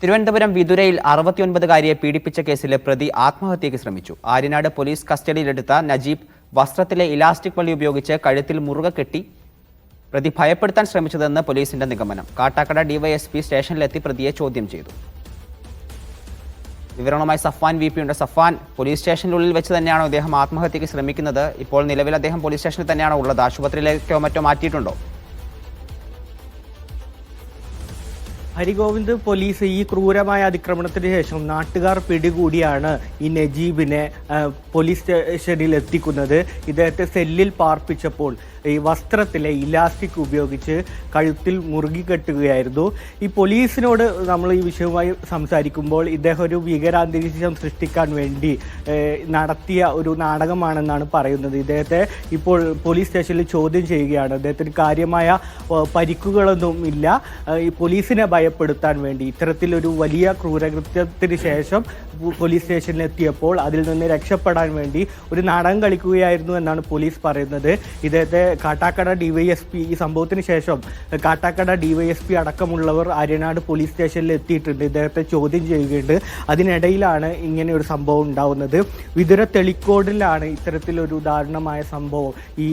തിരുവനന്തപുരം വിതുരയിൽ 69കാരിയെ പീഡിപ്പിച്ച കേസിലെ പ്രതി ആത്മഹത്യയ്ക്ക് ശ്രമിച്ചു. ആര്യനാട് പോലീസ് കസ്റ്റഡിയിലെടുത്ത നജീബ് വസ്ത്രത്തിലെ ഇലാസ്റ്റിക് വള്ളി ഉപയോഗിച്ച് കഴുത്തിൽ മുറുകെ കെട്ടി പ്രതി ഭയപ്പെടുത്താൻ ശ്രമിച്ചതെന്ന് പോലീസിന്റെ നിഗമനം. കാട്ടാക്കട ഡിവൈഎസ്പി സ്റ്റേഷനിലെത്തി പ്രതിയെ ചോദ്യം ചെയ്തു. വിവരണവുമായി സഫ്വാൻ VP ഉണ്ട്. സഫ്വാൻ, പോലീസ് സ്റ്റേഷനുള്ളിൽ വെച്ച് തന്നെയാണോ ഇദ്ദേഹം ആത്മഹത്യയ്ക്ക് ശ്രമിക്കുന്നത്? ഇപ്പോൾ നിലവിൽ അദ്ദേഹം പോലീസ് സ്റ്റേഷനിൽ തന്നെയാണോ ഉള്ളത്? ആശുപത്രിയിലേക്കോ മറ്റോ മാറ്റിയിട്ടുണ്ടോ? ഹരിഗോവിന്ദ്, പോലീസ് ഈ ക്രൂരമായ അതിക്രമണത്തിന് ശേഷം നാട്ടുകാർ പിടികൂടിയാണ് ഈ നജീബിനെ പോലീസ് സ്റ്റേഷനിൽ എത്തിക്കുന്നത്. ഇദ്ദേഹത്തെ സെല്ലിൽ പാർപ്പിച്ചപ്പോൾ ഈ വസ്ത്രത്തിലെ ഇലാസ്റ്റിക് ഉപയോഗിച്ച് കഴുത്തിൽ മുറുകി കെട്ടുകയായിരുന്നു. ഈ പോലീസിനോട് നമ്മൾ ഈ വിഷയവുമായി സംസാരിക്കുമ്പോൾ ഇദ്ദേഹം ഒരു ഭീകരാന്തരീക്ഷം സൃഷ്ടിക്കാൻ വേണ്ടി നടത്തിയ ഒരു നാടകമാണെന്നാണ് പറയുന്നത്. ഇദ്ദേഹത്തെ ഇപ്പോൾ പോലീസ് സ്റ്റേഷനിൽ ചോദ്യം ചെയ്യുകയാണ്. അദ്ദേഹത്തിന് കാര്യമായ പരിക്കുകളൊന്നും ഇല്ല. ഈ പോലീസിനെ ഭയപ്പെടുത്താൻ വേണ്ടി ഇത്തരത്തിലൊരു വലിയ ക്രൂരകൃത്യത്തിന് ശേഷം പോലീസ് സ്റ്റേഷനിലെത്തിയപ്പോൾ അതിൽ നിന്ന് രക്ഷപ്പെടാൻ വേണ്ടി ഒരു നാടകം കളിക്കുകയായിരുന്നു എന്നാണ് പോലീസ് പറയുന്നത്. ഇദ്ദേഹത്തെ കാട്ടാക്കട DYSP ഈ സംഭവത്തിന് ശേഷം കാട്ടാക്കട DYSP അടക്കമുള്ളവർ ആര്യനാട് പോലീസ് സ്റ്റേഷനിൽ എത്തിയിട്ടുണ്ട്. ഇദ്ദേഹത്തെ ചോദ്യം ചെയ്യുകയുണ്ട്. അതിനിടയിലാണ് ഇങ്ങനെ ഒരു സംഭവം ഉണ്ടാവുന്നത്. വിതുര തെളിക്കോടിലാണ് ഇത്തരത്തിലൊരു ദാരുണമായ സംഭവം. ഈ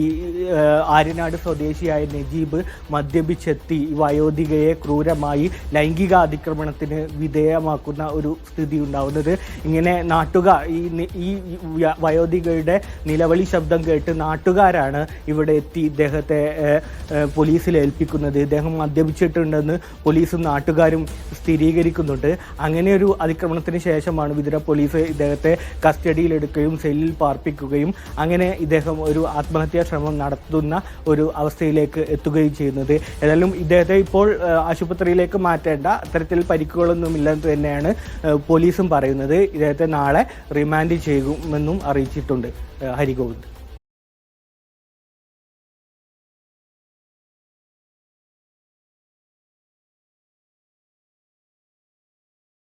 ആര്യനാട് സ്വദേശിയായ നജീബ് മദ്യപിച്ചെത്തി വയോധികയെ ക്രൂരമായി ലൈംഗിക അതിക്രമണത്തിന് വിധേയമാക്കുന്ന ഒരു സ്ഥിതി ഉണ്ടാവുന്നത്. ഇങ്ങനെ ഈ വയോധികയുടെ നിലവിളി ശബ്ദം കേട്ട് നാട്ടുകാരാണ് ഇവിടെ എത്തി ഇദ്ദേഹത്തെ പോലീസിൽ ഏൽപ്പിക്കുന്നത്. ഇദ്ദേഹം മദ്യപിച്ചിട്ടുണ്ടെന്ന് പോലീസും നാട്ടുകാരും സ്ഥിരീകരിക്കുന്നുണ്ട്. അങ്ങനെ ഒരു അതിക്രമണത്തിന് ശേഷമാണ് വിതുര പോലീസ് ഇദ്ദേഹത്തെ കസ്റ്റഡിയിലെടുക്കുകയും സെല്ലിൽ പാർപ്പിക്കുകയും അങ്ങനെ ഇദ്ദേഹം ഒരു ആത്മഹത്യാ ശ്രമം നടത്തുന്ന ഒരു അവസ്ഥയിലേക്ക് എത്തുകയും ചെയ്യുന്നത്. ഏതായാലും ഇദ്ദേഹത്തെ ഇപ്പോൾ ആശുപത്രിയിലേക്ക് മാറ്റേണ്ട അത്തരത്തിൽ പരിക്കുകളൊന്നുമില്ലെന്ന് തന്നെയാണ് പോലീസും പറയുന്നത്. ഇദ്ദേഹത്തെ നാളെ റിമാൻഡ് ചെയ്യുമെന്നും അറിയിച്ചിട്ടുണ്ട്. ഹരിഗോവിന്ദ്.